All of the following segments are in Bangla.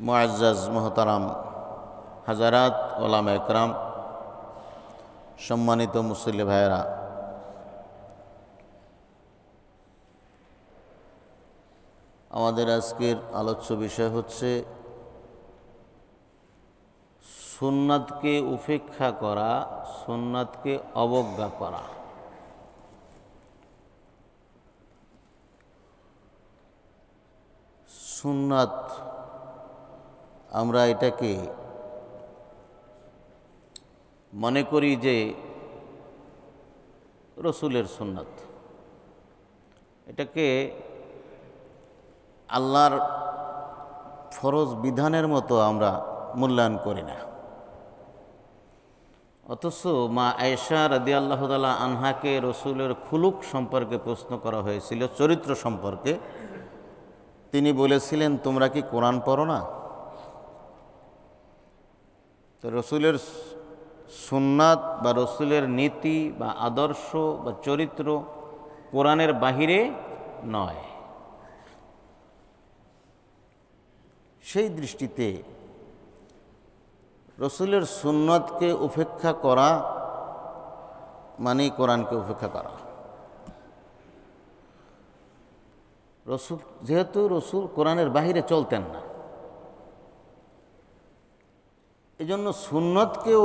মুআজ্জাজ মোহতারাম হাজারাত ওলামা একরাম, সম্মানিত মুসল্লি ভাইয়েরা, আমাদের আজকের আলোচ্য বিষয় হচ্ছে সুন্নাতকে উপেক্ষা করা, সুন্নাতকে অবজ্ঞা করা। সুন্নাত আমরা এটাকে মনে করি যে রসুলের সুন্নাত, এটাকে আল্লাহর ফরজ বিধানের মতো আমরা মূল্যায়ন করি না। অথচ মা আয়েশা রাদিয়াল্লাহু তাআলা আনহাকে রসুলের খুলুক সম্পর্কে প্রশ্ন করা হয়েছিল, চরিত্র সম্পর্কে। তিনি বলেছিলেন, তোমরা কি কোরআন পড়ো না? তো রসুলের সুন্নাত বা রসুলের নীতি বা আদর্শ বা চরিত্র কোরআনের বাহিরে নয়। সেই দৃষ্টিতে রসুলের সুন্নাতকে উপেক্ষা করা মানে কোরআনকে উপেক্ষা করা। যেহেতু রসুল কোরআনের বাহিরে চলতেন না, এজন্য সুন্নাতকেও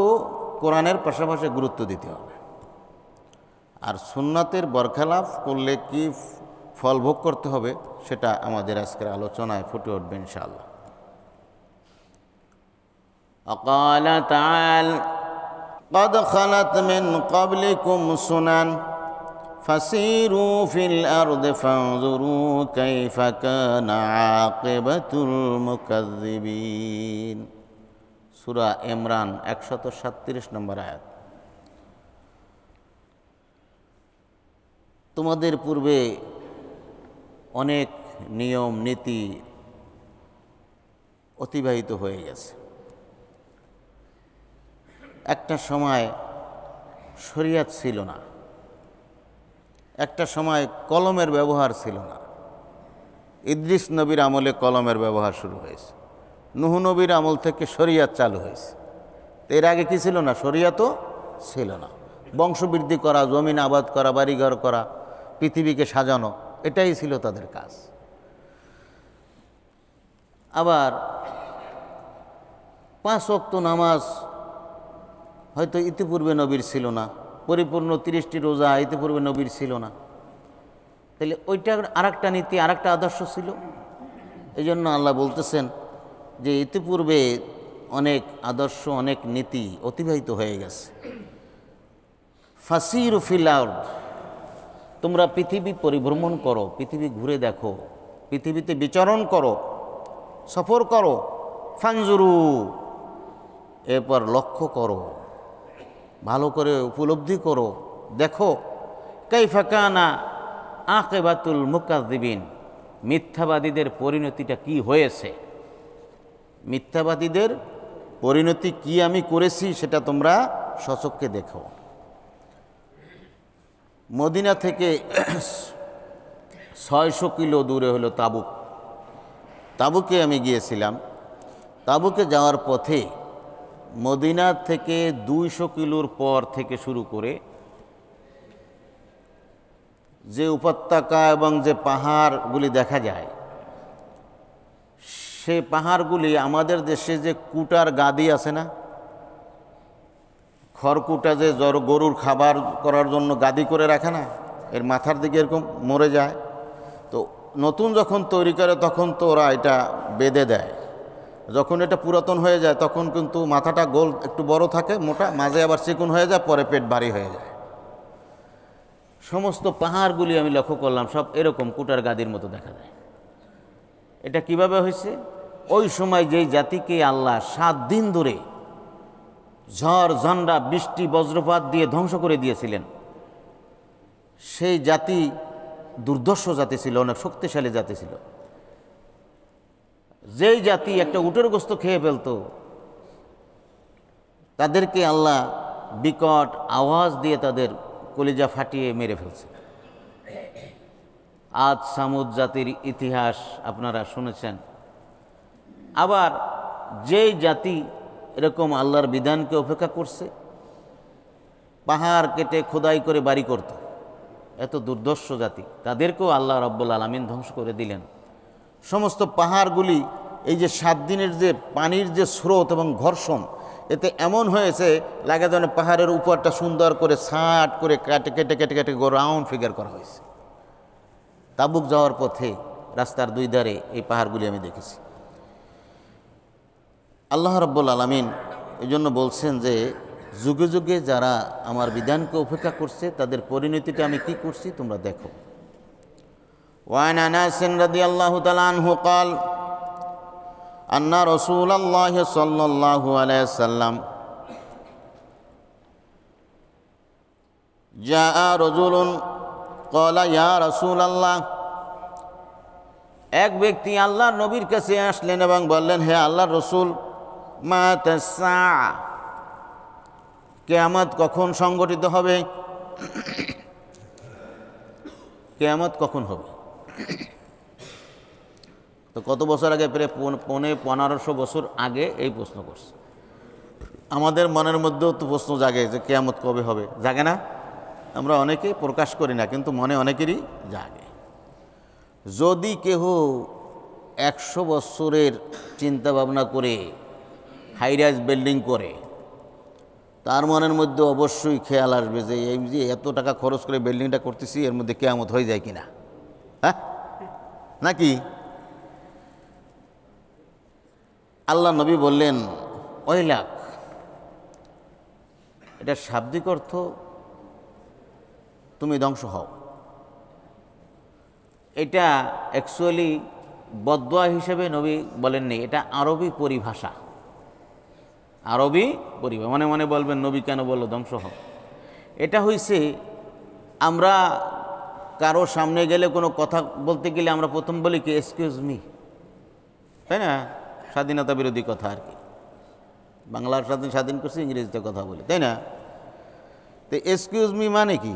কোরআনের পাশাপাশি গুরুত্ব দিতে হবে। আর সুন্নাতের বরখেলাফ করলে কি ফল ভোগ করতে হবে সেটা আমাদের আজকের আলোচনায় ফুটে উঠবে ইনশাআল্লাহ। وقال تعالى قد خلت من قبلكم سنن فسيروا في الأرض فانظروا كيف كان عاقبة المكذبين। সূরা ইমরান 137 নম্বর আয়াত। তোমাদের পূর্বে অনেক নিয়ম নীতি অতিবাহিত হয়ে গেছে। একটা সময় শরিয়াত ছিল না, একটা সময় কলমের ব্যবহার ছিল না। ইদ্রিস নবীর আমলে কলমের ব্যবহার শুরু হয়েছে, নূহ নবীর আমল থেকে শরিয়াত চালু হয়েছে। এর আগে কি ছিল না? শরিয়াতও ছিল না। বংশবৃদ্ধি করা, জমিন আবাদ করা, বাড়িঘর করা, পৃথিবীকে সাজানো, এটাই ছিল তাদের কাজ। আবার 5 ওয়াক্ত নামাজ হয়তো ইতিপূর্বে নবীর ছিল না, পরিপূর্ণ 30টি রোজা ইতিপূর্বে নবীর ছিল না। তাহলে ওইটা আরেকটা নীতি, আরেকটা আদর্শ ছিল। এই জন্য আল্লাহ বলতেছেন যে ইতিপূর্বে অনেক আদর্শ, অনেক নীতি অতিবাহিত হয়ে গেছে। ফাসিরু ফিল আরদ, তোমরা পৃথিবী পরিভ্রমণ করো, পৃথিবী ঘুরে দেখো, পৃথিবীতে বিচরণ করো, সফর করো। ফানজুরু, এরপর লক্ষ্য করো, ভালো করে উপলব্ধি করো, দেখো কাইফা কানা আকিবাতুল মুকাজ্জিবিন, মিথ্যাবাদীদের পরিণতিটা কি হয়েছে। মিথ্যাবাদীদের পরিণতি কি আমি করেছি সেটা তোমরা স্বচক্ষে দেখো। মদিনা থেকে 600 কিলো দূরে হলো তাবুক। তাবুকে আমি গিয়েছিলাম। তাবুকে যাওয়ার পথে মদিনা থেকে 200 কিলোর পর থেকে শুরু করে যে উপত্যকা এবং যে পাহাড়গুলি দেখা যায়, সে পাহাড়গুলি আমাদের দেশে যে কুটার গাদি আছে না, খড়কুটা যে গরুর খাবার করার জন্য গাদি করে রাখে না, এর মাথার দিকে এরকম মরে যায়। তো নতুন যখন তৈরি করে তখন তো ওরা এটা বেঁধে দেয়। যখন এটা পুরাতন হয়ে যায় তখন কিন্তু মাথাটা গোল একটু বড় থাকে, মোটা, মাঝে আবার চিকন হয়ে যায়, পরে পেট ভারী হয়ে যায়। সমস্ত পাহাড়গুলি আমি লক্ষ্য করলাম, সব এরকম কুটার গাদির মতো দেখা যায়। এটা কিভাবে হয়েছে? ওই সময় যেই জাতিকে আল্লাহ 7 দিন ধরে ঝড় ঝঞ্ঝা বৃষ্টি বজ্রপাত দিয়ে ধ্বংস করে দিয়েছিলেন, সেই জাতি দুর্ধর্ষ জাতি ছিল, অনেক শক্তিশালী জাতি ছিল। যেই জাতি একটা উটের গোস্ত খেয়ে ফেলত, তাদেরকে আল্লাহ বিকট আওয়াজ দিয়ে তাদের কলিজা ফাটিয়ে মেরে ফেলছে। আদ সামুদ জাতির ইতিহাস আপনারা শুনেছেন। আবার যেই জাতি এরকম আল্লাহর বিধানকে উপেক্ষা করছে, পাহাড় কেটে খোদাই করে বাড়ি করত, এত দুর্দর্শ জাতি, তাদেরকেও আল্লাহ রাব্বুল আলামিন ধ্বংস করে দিলেন। সমস্ত পাহাড়গুলি এই যে 7 দিনের যে পানির যে স্রোত এবং ঘর্ষণ, এতে এমন হয়েছে লাগে যেন পাহাড়ের উপরটা সুন্দর করে ছাট করে কেটে কেটে কেটে কেটে রাউন্ড ফিগার করা হয়েছে। তাবুক যাওয়ার পথে রাস্তার 2 ধারে এই পাহাড়গুলি আমি দেখেছি। আল্লাহ রাব্বুল আলামিন এই জন্য বলছেন যে যুগে যুগে যারা আমার বিধানকে উপেক্ষা করছে তাদের পরিণতিটা আমি কি করছি তোমরা দেখো। ওয়ান আনাস রাদিয়াল্লাহু তাআলা আনহু قال আন্না রাসূলুল্লাহ সাল্লাল্লাহু আলাইহি ওয়াসাল্লাম জাআ রাজুলুন ক্বালা ইয়া রাসূলুল্লাহ, এক ব্যক্তি আল্লাহর নবীর কাছে আসলেন এবং বললেন, হে আল্লাহর রাসূল, মাতাস সাআ, কিয়ামত কখন সংগঠিত হবে? কিয়ামত কখন হবে? তো কত বছর আগে, প্রায় 1500 বছর আগে এই প্রশ্ন করছে। আমাদের মনের মধ্যেও তো প্রশ্ন জাগে যে কিয়ামত কবে হবে, জাগে না? আমরা অনেকেই প্রকাশ করি না, কিন্তু মনে অনেকেরই জাগে। যদি কেহ 100 বছরের চিন্তা ভাবনা করে হাইরাইজ বিল্ডিং করে, তার মনের মধ্যে অবশ্যই খেয়াল আসবে যে এই যে এত টাকা খরচ করে বিল্ডিংটা করতেছি, এর মধ্যে কিয়ামত হয়ে যায় কিনা, হ্যাঁ নাকি? আল্লাহ নবী বললেন, ওয়াইলাক, এটা শাব্দিক অর্থ তুমি ধ্বংস হও। এটা অ্যাকচুয়ালি বদদোয়া হিসেবে নবী বলেননি, এটা আরবি পরিভাষা। আরবি পরিভাষা মনে মনে বলবেন নবী কেন বললো ধ্বংস হও। এটা হইছে, আমরা কারো সামনে গেলে কোনো কথা বলতে গেলে আমরা প্রথম বলি কি এক্সকিউজ মি, তাই না? স্বাধীনতা বিরোধী কথা আর কি। বাংলার স্বাধীন করছে, ইংরেজিতে কথা বলি, তাই না? তো এক্সকিউজ মি মানে কি?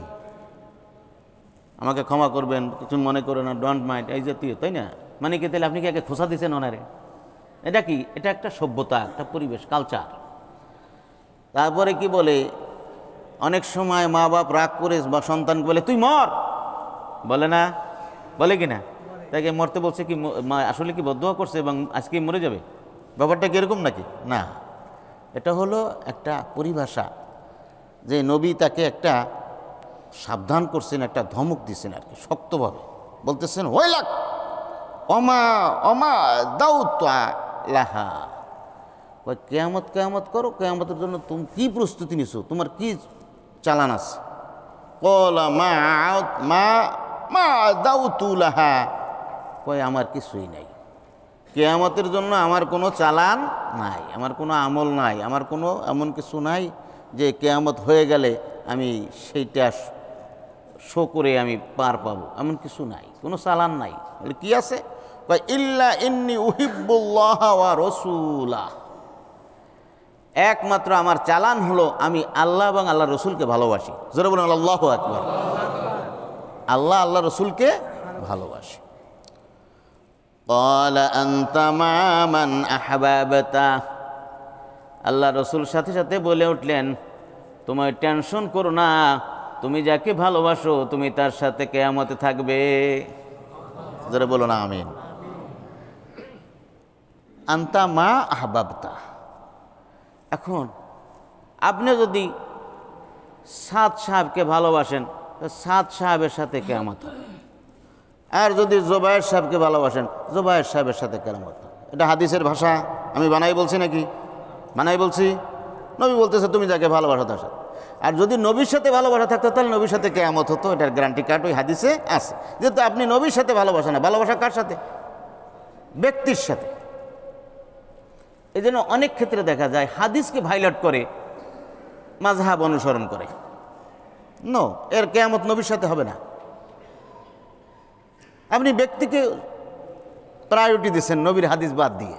আমাকে ক্ষমা করবেন, কিছু মনে করো না, ডোন্ট মাইন্ড, এই জাতীয়, তাই না? মানে কি? তাহলে আপনি কি আগে খোসা দিয়েছেন ওনারে? এটা কি? এটা একটা সভ্যতা, একটা পরিবেশ, কালচার। তারপরে কি বলে, অনেক সময় মা বাপ রাগ করে বা সন্তানকে বলে তুই মর, বলে না? বলে কি না? তাকে মরতে বলছে কি আসলে কি বদদোয়া করছে এবং আজকে মরে যাবে? ব্যাপারটা কি এরকম নাকি? না, এটা হলো একটা পরিভাষা, যে নবী তাকে একটা সাবধান করছেন, একটা ধমক দিচ্ছেন আর কি, শক্তভাবে বলতেছেন, ওয়াইলাক অমা অমা দাউতা লাহা, কেয়ামত কেয়ামত করো, কেয়ামতের জন্য তুমি কি প্রস্তুতি নিছো, তোমার কি চালান আছে? কলা মা মা মা দাউতু লাহা, কয় আমার কিছুই নাই, কেয়ামতের জন্য আমার কোনো চালান নাই, আমার কোনো আমল নাই, আমার কোনো এমন কিছু নাই যে কেয়ামত হয়ে গেলে আমি সেইটা শো করে আমি পার পাবো, এমন কিছু নাই, কোনো চালান নাই। বলে কি আছে? কয় ইল্লা ইন্নী উহিব্বুল্লাহ ওয়া রাসূলাহ, একমাত্র আমার চালান হলো আমি আল্লাহ এবং আল্লাহ রসুলকে ভালোবাসি। জোরে বলুন আল্লাহু আকবার। আল্লাহ আল্লাহ রসুলকে ভালোবাসি। ক্বালা আনতা মা মান আহবাবতা, আল্লাহ রসুল সাথে সাথে বলে উঠলেন, তোমার টেনশন করো না, তুমি যাকে ভালোবাসো তুমি তার সাথে কিয়ামতে থাকবে। যারা বলো না আমিন। আনতা মা আহবাবতা, এখন আপনি যদি সাদ সাহেবকে ভালোবাসেন, সাদ সাহেবের সাথে কিয়ামত হবে, আর যদি জোবায়ের সাহেবকে ভালোবাসেন, জোবায়ের সাহেবের সাথে কিয়ামত হবে। এটা হাদিসের ভাষা, আমি বানাই বলছি নাকি? বানাই বলছি? নবী বলতেছে তুমি যাকে ভালোবাসো তার সাথে। আর যদি নবীর সাথে ভালোবাসা থাকতো তাহলে নবীর সাথে কিয়ামত হতো, এটার গ্যারান্টি কার্ড ওই হাদিসে আছে। যেহেতু আপনি নবীর সাথে ভালোবাসেন না, ভালোবাসা কার সাথে? ব্যক্তির সাথে। এই জন্য অনেক ক্ষেত্রে দেখা যায় হাদিসকে ভাইলেট করে মাযহাব অনুসরণ করে। নো, এর কিয়ামত নবীর সাথে হবে না। আপনি ব্যক্তিকে প্রায়োরিটি দিচ্ছেন নবীর হাদিস বাদ দিয়ে,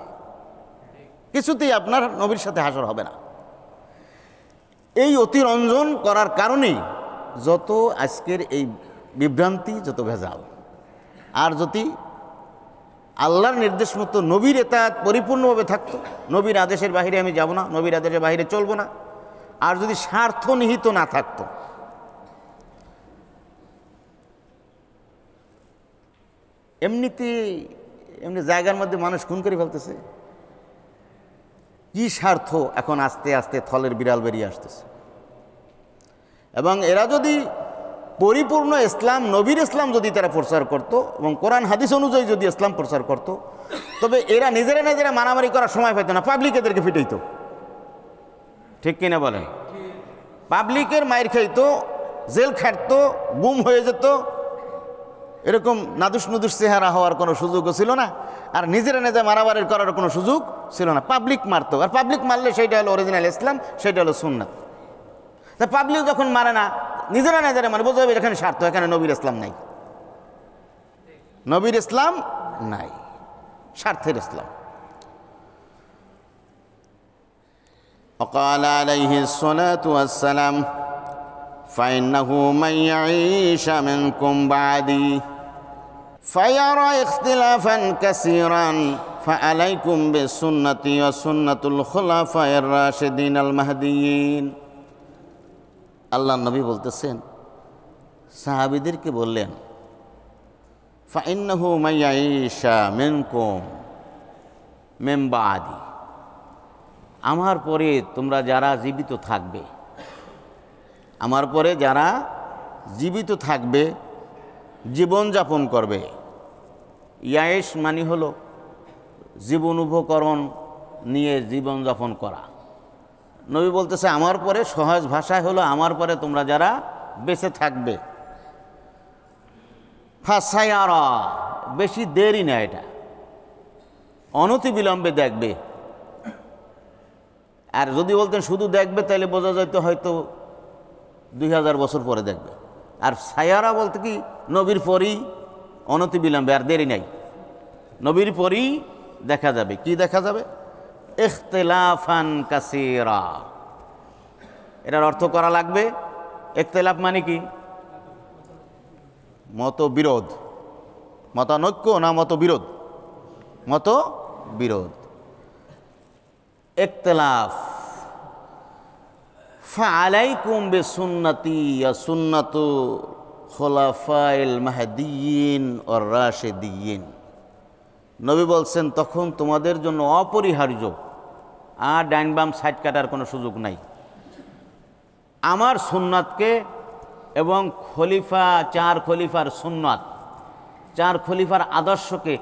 কিছুতেই আপনার নবীর সাথে হাসর হবে না। এই অতিরঞ্জন করার কারণেই যত আজকের এই বিভ্রান্তি, যত ভেজাল। আর যদি আল্লাহর নির্দেশ মতো নবীর এতাআত পরিপূর্ণভাবে থাকতো, নবীর আদেশের বাহিরে আমি যাব না, নবীর আদেশের বাহিরে চলবো না, আর যদি স্বার্থ নিহিত না থাকতো। এমনি জায়গার মধ্যে মানুষ খুন করে ফেলতেছে, কি স্বার্থ এখন আস্তে আস্তে থলের বিড়াল বেরিয়ে আসতেছে। এবং এরা যদি পরিপূর্ণ ইসলাম, নবীর ইসলাম যদি তারা প্রচার করত এবং কোরআন হাদিস অনুযায়ী যদি ইসলাম প্রচার করত, তবে এরা নিজেরা মারামারি করার সময় পেত না, পাবলিক এদেরকে পিটাইত। ঠিক কিনা বলেন? পাবলিকের মায়ের খাইতো, জেল খাটতো, গুম হয়ে যেত, এরকম নাদুস নুদুস চেহারা হওয়ার কোনো সুযোগও ছিল না। আর নিজেরা মারামারি করার কোনো সুযোগ ছিল না, পাবলিক মারতো। আর পাবলিক মারলে সেইটা হলো অরিজিনাল ইসলাম, সেইটা হলো সুন্নাত। তা পাবলিক যখন মারে না, নিজেরা মানে বোঝা যাবে এখানে স্বার্থ, এখানে নবীর ইসলাম নাই, নবীর ইসলাম নাই, স্বার্থের ইসলাম। وقال عليه الصلاة والسلام فإنه من يعيش منكم بعدي فيرى اختلافا كثيرا فعليكم بسنتي وسنة الخلفاء الراشدين المهديين। আল্লাহ নবী বলতেছেন, সাহাবীদেরকে বললেন, ফাইন্নাহু মাইয়াইশা মিনকুম মিন বাদি, আমার পরে তোমরা যারা জীবিত থাকবে, আমার পরে যারা জীবিত থাকবে, জীবনযাপন করবে। ইয়ায়েশ মানে হলো জীবন উপকরণ নিয়ে জীবনযাপন করা। নবী বলতেছে আমার পরে, সহজ ভাষায় হলো আমার পরে তোমরা যারা বেঁচে থাকবে, ফাসায়ারা, বেশি দেরি না, এটা অনতিবিলম্বে দেখবে। আর যদি বলতেন শুধু দেখবে, তাহলে বোঝা যেত হয়তো 2000 বছর পরে দেখবে। আর সায়ারা বলতে কি, নবীর পরই অনতিবিলম্বে, আর দেরি নাই, নবীর পরই দেখা যাবে। কি দেখা যাবে? ইখতিলাফান কাসীরা। এটার অর্থ করা লাগবে, ইখতিলাফ মানে কি? মতবিরোধ, মতানৈক্য না মতবিরোধ? মতবিরোধ, ইখতিলাফ। ফাআলাইকুম বিসুন্নতি ওয়া সুন্নাতু খুলাফাইল মাহদিয়িন ওয়ার রাশিদিয়িন। নবী বলছেন তখন তোমাদের জন্য অপরিহার্য, আর ডাইন বাম সাইড কাটার কোনো সুযোগ নাই, আমার সুন্নাতকে এবং খলিফা, 4 খলিফার সুন্নাত, 4 খলিফার আদর্শকে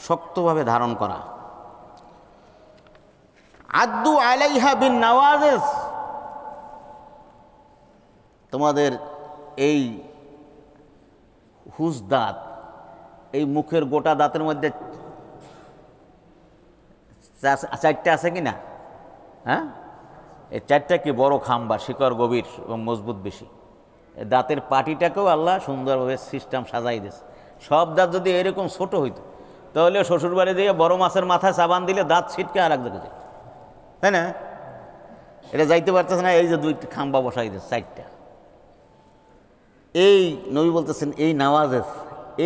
শক্তভাবে ধারণ করা। আদ্দু আলাইহা বিন নওয়াজিজ, তোমাদের এই হুস দাঁত, এই মুখের গোটা দাঁতের মধ্যে 4টা আছে কি না? হ্যাঁ, এই 4টা কি বড় খাম্বা, শিকড় গভীর এবং মজবুত বেশি। এই দাঁতের পাটিটাকেও আল্লাহ সুন্দরভাবে সিস্টেম সাজাই দিয়েছে। সব দাঁত যদি এরকম ছোট হইতো, তাহলে শ্বশুরবাড়ি দিয়ে বড় মাছের মাথায় সাবান দিলে দাঁত ছিটকে আর এক জায়গায় যায়, তাই না? এটা যাইতে পারতেছে না, এই যে 2টি খাম্বা বসাই দিয়েছে, 4টা। এই নবী বলতেছেন এই নওয়াজের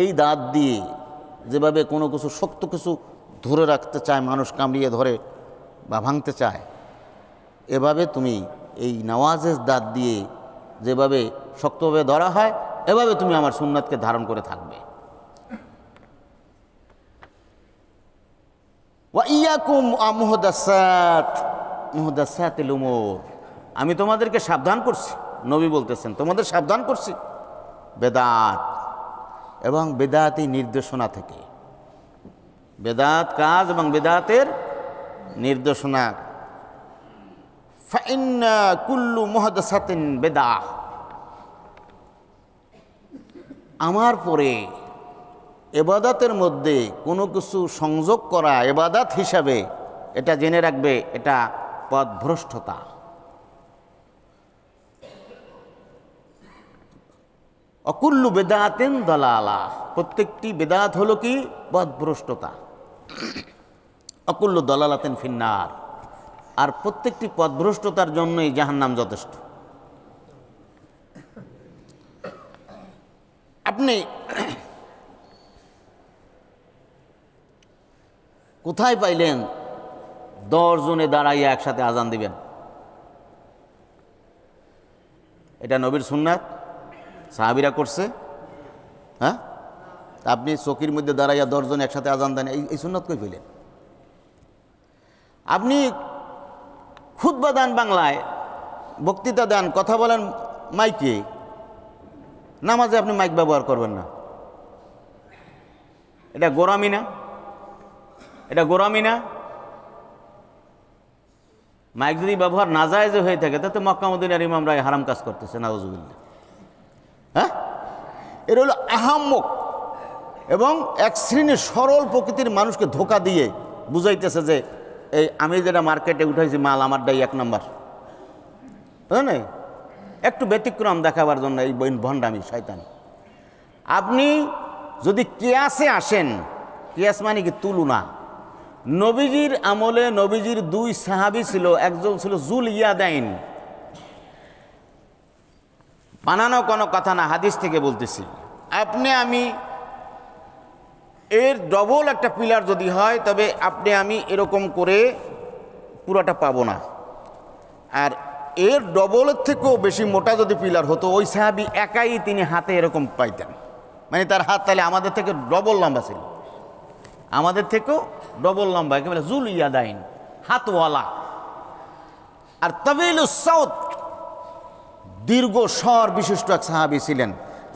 এই দাঁত দিয়ে যেভাবে কোনো কিছু শক্ত কিছু ধরে রাখতে চায়, মানুষ কামড়িয়ে ধরে বা ভাঙতে চায়, এভাবে তুমি এই নওয়াজের দাঁত দিয়ে যেভাবে শক্তভাবে ধরা হয়, এভাবে তুমি আমার সুন্নাতকে ধারণ করে থাকবে। ওয়া ইয়াকুম মুহদাসাতিল উমুর, আমি তোমাদেরকে সাবধান করছি, নবী বলতেছেন তোমাদের সাবধান করছি বেদাত এবং বেদাতি নির্দেশনা থেকে। বেদাত কাজ এবং বেদাতের নির্দেশনা। ফাইন্না কুল্লু মুহদাসাতিন বেদাহ, আমার পরে এবাদাতের মধ্যে কোনো কিছু সংযোগ করা এবাদাত হিসাবে, এটা জেনে রাখবে এটা পথভ্রষ্টতা। অকুল্লু বেদাতেন দালালা, প্রত্যেকটি বেদাত হলো কি? পথভ্রষ্টতা। অকুল্লু দালালাতেন ফিন্নার, আর প্রত্যেকটি পথভ্রষ্টতার জন্যই জাহান্নাম যথেষ্ট। আপনি কোথায় পাইলেন 10 জনে দাঁড়াইয়া একসাথে আজান দিবেন? এটা নবীর সুন্নাত, সাহাবীরা করছে। হ্যাঁ, আপনি চকির মধ্যে দাঁড়াইয়া 10 জন একসাথে আজান দেন, এই সুন্নাত কই পেলেন? আপনি খুতবা দেন বাংলায়, বক্তৃতা দেন, কথা বলেন মাইকে, নামাজে আপনি মাইক ব্যবহার করবেন না। এটা গোরামি না? এটা গোরামি না? মাইক যদি ব্যবহার নাজায়েজ হয়ে থাকে তাতে মক্কা মদিনার ইমামরা হারাম কাজ করতেছে, নাউজুবিল্লাহ। হ্যাঁ, এটা হলো আহাম্মক এবং এক শ্রেণীর সরল প্রকৃতির মানুষকে ধোকা দিয়ে বুঝাইতেছে যে এই আমি যেটা মার্কেটে উঠাইছি মাল আমারটাই 1 নম্বর, বুঝলেন? একটু ব্যতিক্রম দেখাবার জন্য এই ভণ্ডামি শয়তানি। আপনি যদি কিয়াসে আসেন, কিয়াস মানে কি? তুলনা। নবীজির আমলে নবীজির 2 সাহাবী ছিল, একজন ছিল জুল ইয়াদাইন। বানানো কোনো কথা না, হাদিস থেকে বলতেছি। আপনি আমি এর ডবল একটা পিলার যদি হয় তবে আপনি আমি এরকম করে পুরাটা পাবো না, আর এর ডবলের থেকেও বেশি মোটা যদি পিলার হতো ওই সাহাবী একাই তিনি হাতে এরকম পাইতেন, মানে তার হাত তাহলে আমাদের থেকে ডবল লম্বা ছিল, আমাদের থেকেও ডবল লম্বা, একেবারে জুল ইয়াদাইন, হাতওয়ালা। আর তাবিলুস সাউত, দীর্ঘ স্বর বিশিষ্ট এক সাহাবী ছিলেন,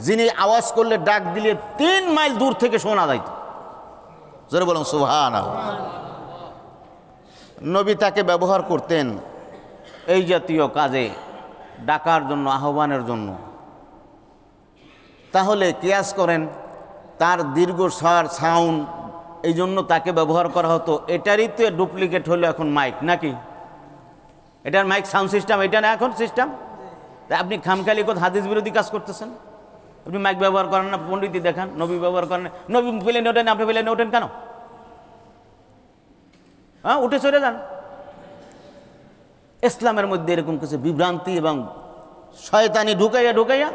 যিনি আওয়াজ করলে ডাক দিলে 3 মাইল দূর থেকে শোনা যাইত। জোরে বলুন সুবহানাল্লাহ। নবী তাকে ব্যবহার করতেন এই জাতীয় কাজে, ডাকার জন্য, আহ্বানের জন্য। তাহলে কিয়াস করেন, তার দীর্ঘ স্বর সাউন্ড, এই জন্য তাকে ব্যবহার করা হতো। এটারই তো ডুপ্লিকেট হলো এখন মাইক, নাকি? এটার মাইক সাউন্ড সিস্টেম এটা না এখন সিস্টেম। তা আপনি খামখালি কোথাও হাদিস বিরোধী কাজ করতেছেন। আপনি মাইক ব্যবহার করেন না, পণ্ডিতই দেখান। নবী ব্যবহার করেন না, নবী প্লেনে ওঠেন, আপনি প্লেনে ওঠেন কেন? হ্যাঁ, উঠে চলে যান। ইসলামের মধ্যে এরকম কিছু বিভ্রান্তি এবং শয়তানি ঢুকাইয়া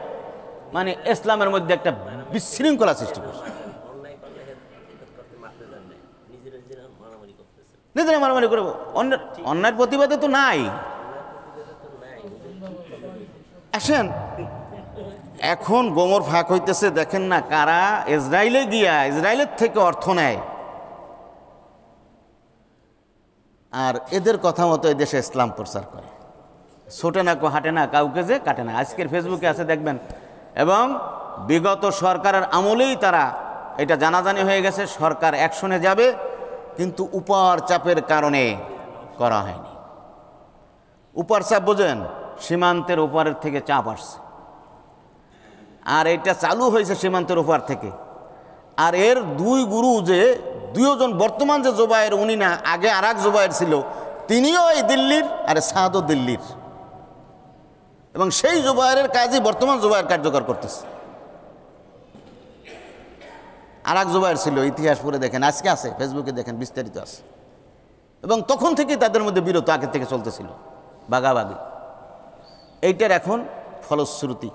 মানে ইসলামের মধ্যে একটা বিশৃঙ্খলা সৃষ্টি করছে। নিজেরা মারামারি করবো, অন্যায়ের প্রতিবাদে তো নাই। আসেন, এখন গোমর ফাঁক হইতেছে, দেখেন না কারা ইসরায়েলে গিয়া ইসরায়েলের থেকে অর্থ নেয়, আর এদের কথা মতো এই দেশে ইসলাম প্রচার করে। ছোটে না হাঁটে না, কাউকে যে কাটে না। আজকের ফেসবুকে আছে দেখবেন। এবং বিগত সরকারের আমলেই তারা এটা জানাজানি হয়ে গেছে, সরকার অ্যাকশনে যাবে, কিন্তু উপর চাপের কারণে করা হয়নি। উপর চাপ বোঝেন, সীমান্তের ওপারের থেকে চাপ আসছে, আর এটা চালু হয়েছে সীমান্তের ওপার থেকে। আর এর 2 গুরু যে 2 জন, বর্তমান যে জোবায়ের উনি না, আগে আর এক জোবায়ের ছিল, তিনিও এই দিল্লির, আর সাদও দিল্লির, এবং সেই জোবায়ের কাজই বর্তমান জোবায়ের কার্যকর করতেছে। আর এক জোবায়ের ছিল, ইতিহাস পড়ে দেখেন, আজকে আছে, ফেসবুকে দেখেন, বিস্তারিত আছে। এবং তখন থেকেই তাদের মধ্যে বিরত আগে থেকে চলতেছিল, বাগাবাগি। এইটার এখন ফলশ্রুতি।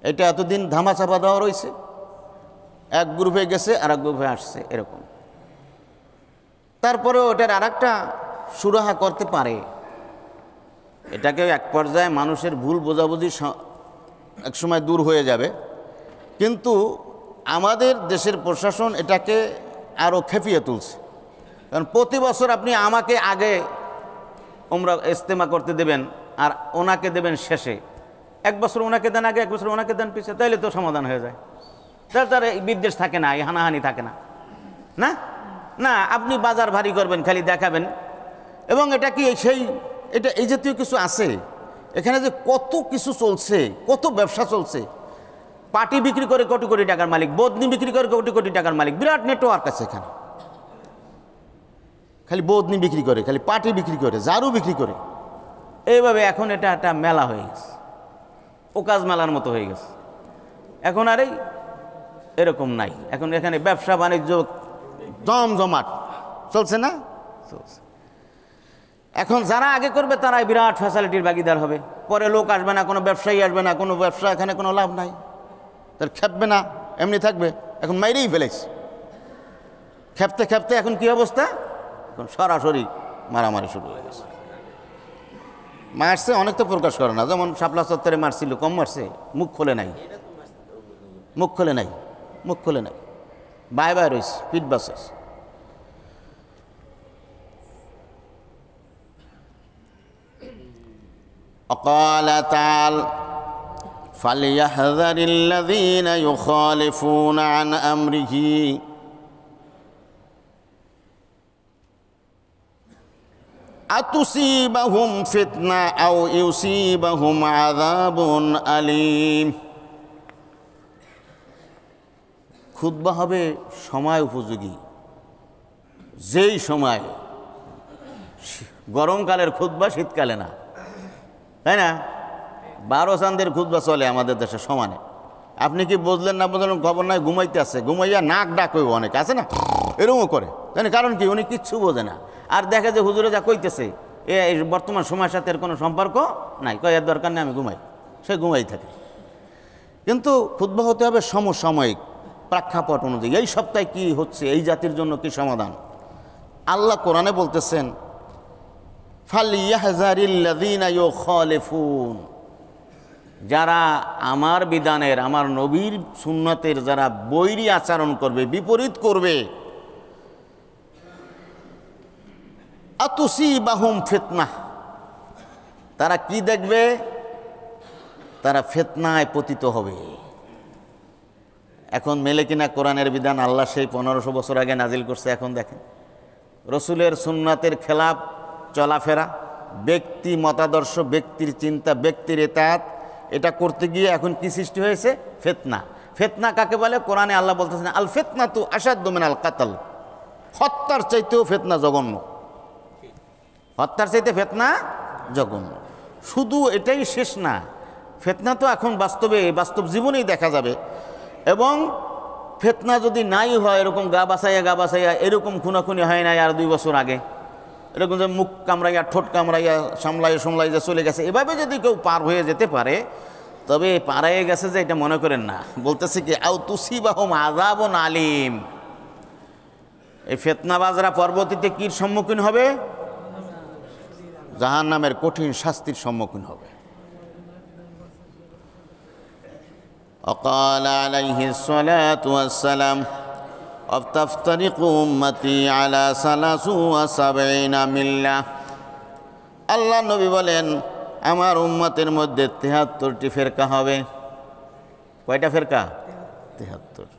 এটা এতদিন ধামাচাপা দেওয়া রয়েছে, এক গ্রুপে গেছে আর এক গ্রুপে আসছে, এরকম। তারপরেও এটার আর একটা সুরাহা করতে পারে। এটাকে এক পর্যায়ে মানুষের ভুল বোঝাবুঝি একসময় দূর হয়ে যাবে, কিন্তু আমাদের দেশের প্রশাসন এটাকে আরও খেপিয়ে তুলছে। কারণ প্রতি বছর আপনি আমাকে আগে ওমরা ইজতেমা করতে দেবেন আর ওনাকে দেবেন শেষে। 1 বছর ওনাকে দেন আগে, 1 বছর ওনাকে দেন পিছিয়ে, তাইলে তো সমাধান হয়ে যায়। তার বিদ্বেষ থাকে না, এই হানাহানি থাকে না। না না, আপনি বাজার ভারী করবেন, খালি দেখাবেন। এবং এটা কি এটা এই জাতীয় কিছু আছে এখানে, যে কত কিছু চলছে, কত ব্যবসা চলছে। পাটি বিক্রি করে কোটি কোটি টাকার মালিক, বদনি বিক্রি করে কোটি কোটি টাকার মালিক, বিরাট নেটওয়ার্ক আছে এখানে। খালি বদনি বিক্রি করে, খালি পাটি বিক্রি করে, ঝাড়ু বিক্রি করে, এইভাবে এখন এটা একটা মেলা হয়ে গেছে, ওকাজ মেলার মতো হয়ে গেছে। এখন আর এরকম নাই। এখন এখানে ব্যবসা বাণিজ্য জমজমাট চলছে না, চলছে। এখন যারা আগে করবে তারাই বিরাট ফ্যাসিলিটির ভাগিদার হবে, পরে লোক আসবে না, কোনো ব্যবসায়ী আসবে না, কোনো ব্যবসা এখানে কোনো লাভ নাই, তার খেপবে না, এমনি থাকবে। এখন মাইরেই ফেলেছে, খেপতে খেপতে এখন কি অবস্থা, এখন সরাসরি মারামারি শুরু হয়ে গেছে। মারছে অনেক তো প্রকাশ করে না, যেমন শাপলা চত্বরে মারছিল, কম মারছে, মুখ খোলে নাই, মুখ খোলে নাই, মুখ খোলে নাই, বাই বাই রয়েছে, পিঠ বাসে। وقال تعالى فليحذر الذين يخالفون عن أمره أتصيبهم فتنة أو يصيبهم عذاب أليم। খুতবা হবে সময় উপযোগী, যেই সময়, গরমকালের খুতবা শীতকালে না, তাই না? 12 চাঁদের খুতবা চলে আমাদের দেশে সমানে। আপনি কি বুঝলেন না বুঝলেন খবর নাই, ঘুমাইতে আছে, ঘুমাইয়া নাক ডাকই অনেক আছে না, এরকমও করে, জানি কারণ কি? উনি কিচ্ছু বোঝে না, আর দেখে যে হুজুরে যা কইতেছে এই বর্তমান সময়ের সাথে এর কোনো সম্পর্ক নাই, কয়ের দরকার নেই, আমি ঘুমাই, সে ঘুমাই থাকে। কিন্তু খুতবা হতে হবে সমসাময়িক, প্রেক্ষাপট অনুযায়ী। এই সপ্তাহে কি হচ্ছে, এই জাতির জন্য কি সমাধান। আল্লাহ কোরআনে বলতেছেন ফালিয়াহযারিল্লাযীনা ইউখালিফুন, যারা আমার বিধানের, আমার নবীর সুন্নতের যারা বৈরী আচরণ করবে, বিপরীত করবে, আতুসিবাহুম ফিতনাহ, তারা কি দেখবে? তারা ফিতনায় পতিত হবে। এখন মেলে কিনা কোরআনের বিধান? আল্লাহ সেই 1500 বছর আগে নাজিল করছে। এখন দেখেন রসুলের সুন্নাতের খেলাফ চলাফেরা, ব্যক্তি মতাদর্শ, ব্যক্তির চিন্তা, ব্যক্তির ইতাআত, এটা করতে গিয়ে এখন কি সৃষ্টি হয়েছে? ফিতনা। ফিতনা কাকে বলে? কোরআনে আল্লাহ বলতেছেন আল ফিতনাতু আশাদ্দু মিনাল কাতল, হত্যার চাইতেও ফিতনা জঘন্য, হত্যার চাইতে ফিতনা জঘন্য। শুধু এটাই শেষ না, ফিতনা তো এখন বাস্তবে, বাস্তব জীবনেই দেখা যাবে। এবং ফিতনা যদি নাই হয়, এরকম গা বাছাইয়া এরকম খুনাখুনি হয় নাই আর 2 বছর আগে, এরকম যে মুখ কামড়াইয়া, ঠোঁট কামড়াইয়া, সামলাই যে চলে গেছে, এভাবে যদি কেউ পার হয়ে যেতে পারে, তবে পারাইয়ে গেছে যে এটা মনে করেন না। বলতেছে কি আও তুসিবাহুম আযাবুন আলীম, এই ফিতনাবাজরা পরবর্তীতে কির সম্মুখীন হবে? জাহান্নামের কঠিন শাস্তির সম্মুখীন হবে। وقال عليه الصلاة والسلام وتفترق أمتي على 73 মিল্লা। আল্লাহ নবী বলেন আমার উম্মতের মধ্যে 73টি ফেরকা হবে। কয়টা ফেরকা? 73।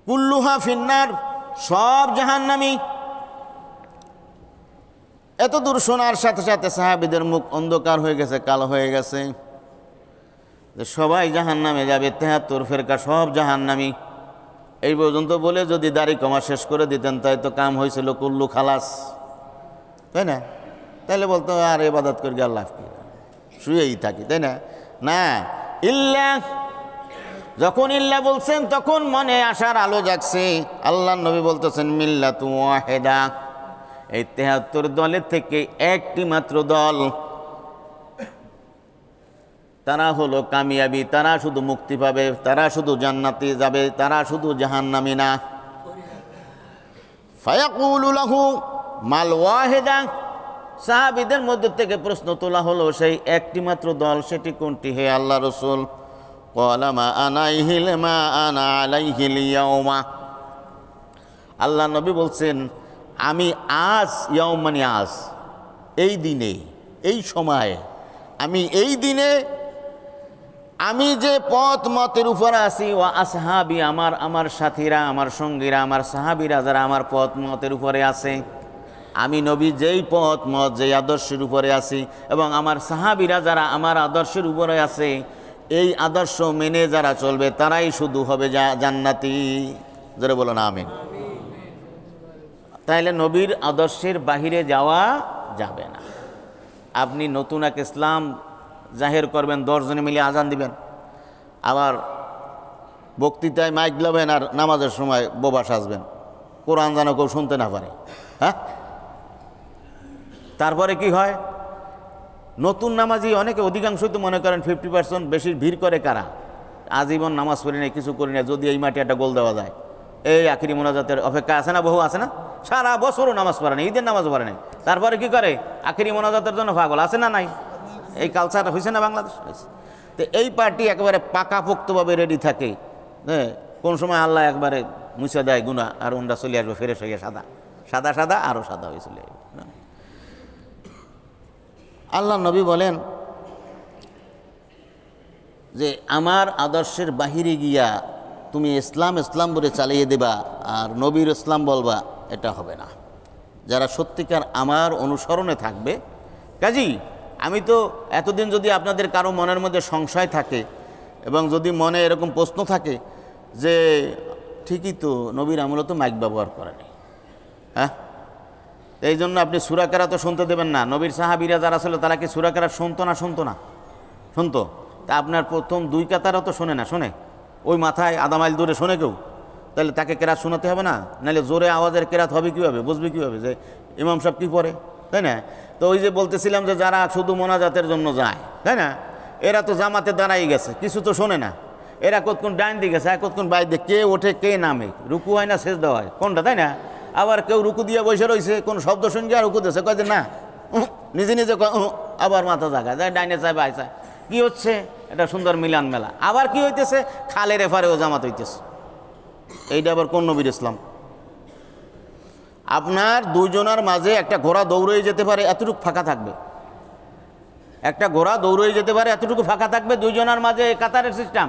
কুল্লুহা ফিন্নার, সব জাহান্নামী। এত দূর শোনার সাথে সাথে সাহাবীদের মুখ অন্ধকার হয়ে গেছে, কালো হয়ে গেছে, যে সবাই জাহান্নামে যাবে, 73 ফেরকা সব জাহান্নামী। এই পর্যন্ত বলে যদি দাড়ি কমা শেষ করে দিতেন তাই তো কাম হয়েছিল, কুল্লু খালাস, তাই না? তাইলে বলতো আর ইবাদত করে গিয়ে লাভ কি, শুয়েই থাকি, তাই না? না, ইল্লা, যখন ইল্লা বলছেন তখন মনে আশার আলো জাগছে। আল্লাহ নবী বলতেছেন মিল্লাতু ওয়াহিদা, এই 73 দলের থেকে একটি মাত্র দল, তারা হলো কামিয়াবি, তারা শুধু মুক্তি পাবে, তারা শুধু জান্নাতে যাবে, তারা শুধু জাহান্নামী না। ফায়াকুলু লাহু মাল ওয়াহিদা, সাহাবীদের মধ্যে থেকে প্রশ্ন তোলা হলো সেই একটি মাত্র দল, সেটি কোনটি হে আল্লাহ রাসূল? ক্বালা মা আনা আলাইহিল ইয়াউমা, আল্লাহ নবী বলছেন আমি আজ, ইয়াউম মানে আজ, এই দিনে, এই সময়ে, আমি এই দিনে আমি যে পথ মতের উপরে আছি, ও আসহাবি, আমার সাথীরা, আমার সঙ্গীরা, আমার সাহাবীরা যারা আমার পথ মতের উপরে আছে, আমি নবী যেই পথ মত, যেই আদর্শের উপরে আছি, এবং আমার সাহাবীরা যারা আমার আদর্শের উপরে আছে, এই আদর্শ মেনে যারা চলবে তারাই শুধু হবে জান্নাতি। যারা বলো না আমিন। তাইলে নবীর আদর্শের বাহিরে যাওয়া যাবে না। আপনি নতুন এক ইসলাম জাহের করবেন, 10 জনে মিলে আজান দিবেন, আবার বক্তৃতায় মাইক লাবেন, আর নামাজের সময় বোবা সাজবেন, কোরআন যেন কেউ শুনতে না পারে। হ্যাঁ, তারপরে কি হয়? নতুন নামাজি অনেকে, অধিকাংশই তো মনে করেন 50% বেশি ভিড় করে কারা? আজীবন নামাজ পড়ি না, কিছু করি না, যদি এই মাঠে একটা গোল দেওয়া যায়, এই আখিরি মোনাজাতের অপেক্ষা আছে না, বহু আছে না, সারা বছরও নামাজ পড়ে না, ঈদের নামাজ পড়ে নাই, তারপরে কি করে আখেরি মোনাজাতের জন্য পাগল, আছে না নাই? এই কালচার হয়েছে না বাংলাদেশ? তো এই পার্টি একেবারে পাকাপোক্তভাবে রেডি থাকে, হ্যাঁ, কোন সময় আল্লাহ একবারে মুছে দেয় গুনাহ, আর ওনরা চলে আসবে ফ্রেশ হয়ে সাদা সাদা সাদা আরও সাদা হয়ে চলে আসবে। আল্লাহ নবী বলেন যে আমার আদর্শের বাহিরে গিয়া তুমি ইসলাম ইসলাম বলে চালিয়ে দেবা আর নবীর ইসলাম বলবা, এটা হবে না। যারা সত্যিকার আমার অনুসরণে থাকবে, কাজী আমি তো এতদিন যদি আপনাদের কারো মনের মধ্যে সংশয় থাকে এবং যদি মনে এরকম প্রশ্ন থাকে যে ঠিকই তো নবীর আমলে তো মাইক ব্যবহার করে নেই, হ্যাঁ, এই জন্য আপনি সূরা কেরাত তো শুনতে দেবেন না। নবীর সাহাবীরা যারা ছিল তারা কি সূরা কেরাত শুনতো না? শুনতো। তা আপনার প্রথম 2 কাতারও তো শোনে না, শোনে ওই মাথায় আধা মাইল দূরে শোনে কেউ, তাহলে তাকে কেরাত শোনাতে হবে না? নাহলে জোরে আওয়াজের কেরাত হবে কীভাবে, বুঝবে কীভাবে যে ইমাম সাহেব কী পড়ে, তাই না? তো ওই যে বলতেছিলাম যে যারা শুধু মোনাজাতের জন্য যায়, তাই না, এরা তো জামাতে দাঁড়াই গেছে, কিছু তো শোনে না। এরা কতক্ষণ ডাইন দিকে গেছে, কতক্ষণ বাইর দিয়ে, কে ওঠে কে নামে, রুকু হয় না সেজদা হয়, কোনটা, তাই না? আবার কেউ রুকু দিয়ে বসে রয়েছে, কোনো শব্দ শুনছে আর রুকু দিয়েছে, কয় যে না, নিজে নিজে আবার মাথা জাগায় যায়, ডাইনে চায় বাই চায়, কী হচ্ছে? এটা সুন্দর মিলান মেলা। আবার কি হইতেছে? খালের এফারেও জামাত হইতেছে। এইটা আবার কোন নবীর ইসলাম? আপনার 2 জনের মাঝে একটা ঘোড়া দৌড়ে যেতে পারে, এতটুকু ফাঁকা থাকবে, একটা ঘোড়া দৌড়ে যেতে পারে, এতটুকু ফাঁকা থাকবে 2 জনের মাঝে, কাতারের সিস্টেম।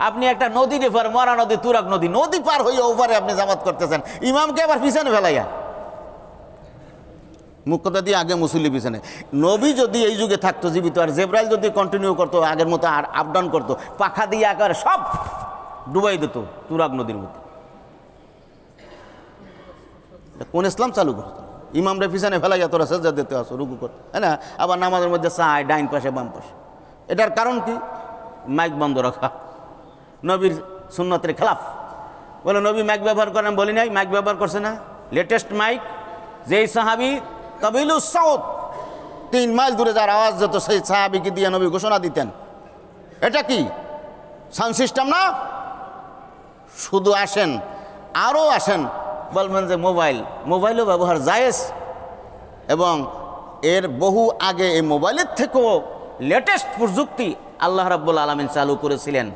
আপনি একটা নদীর এপার, মরা নদী, তুরাগ নদী, নদী পার হইয়া ওপারে আপনি জামাত করতেছেন, ইমামকে আবার পিছনে ফেলাইয়া, মুখ্যতা দিয়ে আগে মুসল্লি পিছনে। নবী যদি এই যুগে থাকতো জীবিত, আর জিবরাইল যদি কন্টিনিউ করতো আগের মতো আর আপ ডাউন করতো, পাখা দিয়ে একেবারে সব ডুবাই দিত তুরাগ নদীর মধ্যে। কোন ইসলাম চালু করতো? ইমামরা পিছনে ফেলাইয়া তোরা সেজদা দিতে আসো, রুকু করতো, তাই না? আবার নামাজের মধ্যে চায় ডাইন পাশে বাম পাশে। এটার কারণ কি? মাইক বন্ধ রাখা, নবীর সুন্নতের খেলাফ। বলে নবী মাইক ব্যবহার করেন, বলি নাই, মাইক ব্যবহার করছে না। লেটেস্ট মাইক, যেই সাহাবি কাবিলুস সাউত 3 মাইল দূরে যার আওয়াজ যেত, সেই সাহাবিকে দিয়ে নবী ঘোষণা দিতেন। এটা কি সাউন্ড সিস্টেম না? শুধু আসেন, আরও আসেন, বলবেন যে মোবাইলও ব্যবহার জায়েজ, এবং এর বহু আগে এই মোবাইলের থেকেও লেটেস্ট প্রযুক্তি আল্লাহ রাব্বুল আলামিন চালু করেছিলেন।